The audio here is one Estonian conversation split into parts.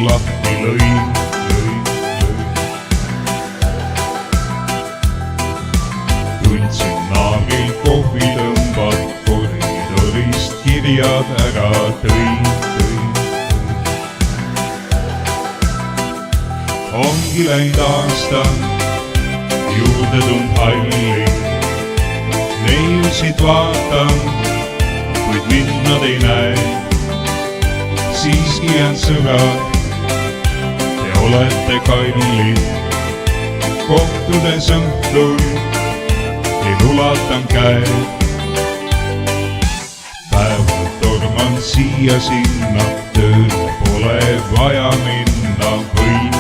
lahti lõin. Tundsin naagil kohvi tõmbad, koridorist kirjad ära tõin. Ongi läinud aasta, juurde tund halli. Neiusid vaatan, kuid mind nad ei näe. Siiski jään sõbrad, te olete kallid. Kohtudes õhtul, teid ulatan käed. Päeval torman siia-sinna, tööle pole vaja minna, võin.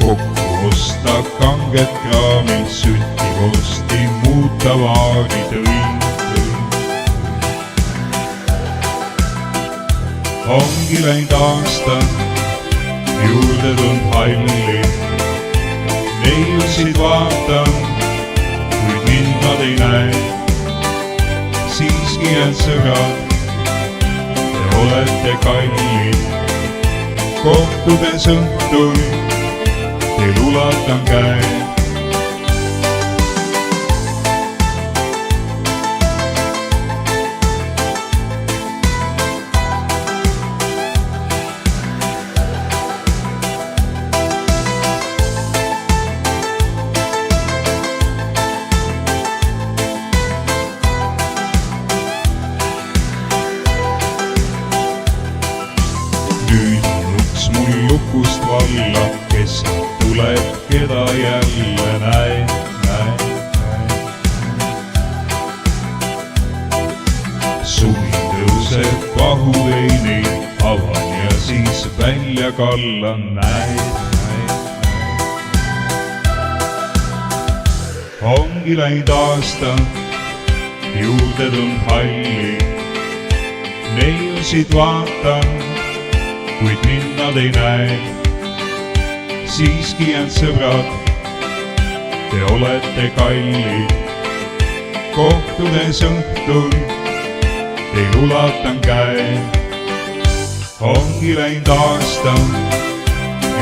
Kokku osta kanget kraami, sütti vosti muuta vaari tõin. Ongi läinud aasta, juurde tund halli. Neiusid vaatan, kuid mind nad ei näe. Siiski jään sõbrad, te olete kallid. Kohtudes õhtul, teil ulatan käed. Nüüd nuks mul lukust valla, kes tuleb, keda jälle näen. Suvi tõuseb pahuveini, avan ja siis välja kallan, näen. Ongi läinud aasta, juurde tund halli. Neiusid vaatan, kuid mind nad ei näe. Siiski jään sõbrad, te olete kallid. Kohtudes õhtul, teil ulatan käed. Ongi läinud aasta,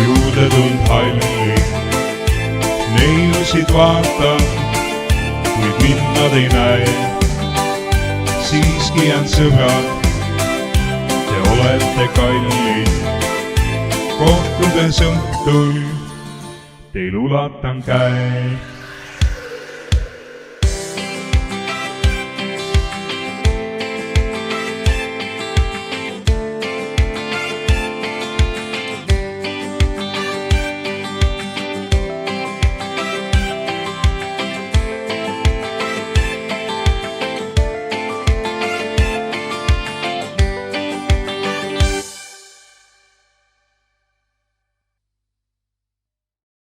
juurde tund halli. Neiusid vaatan, kuid mind nad ei näe. Siiski jään sõbrad, te olete kallid. Kohtudes õhtul, teil ulatan käed.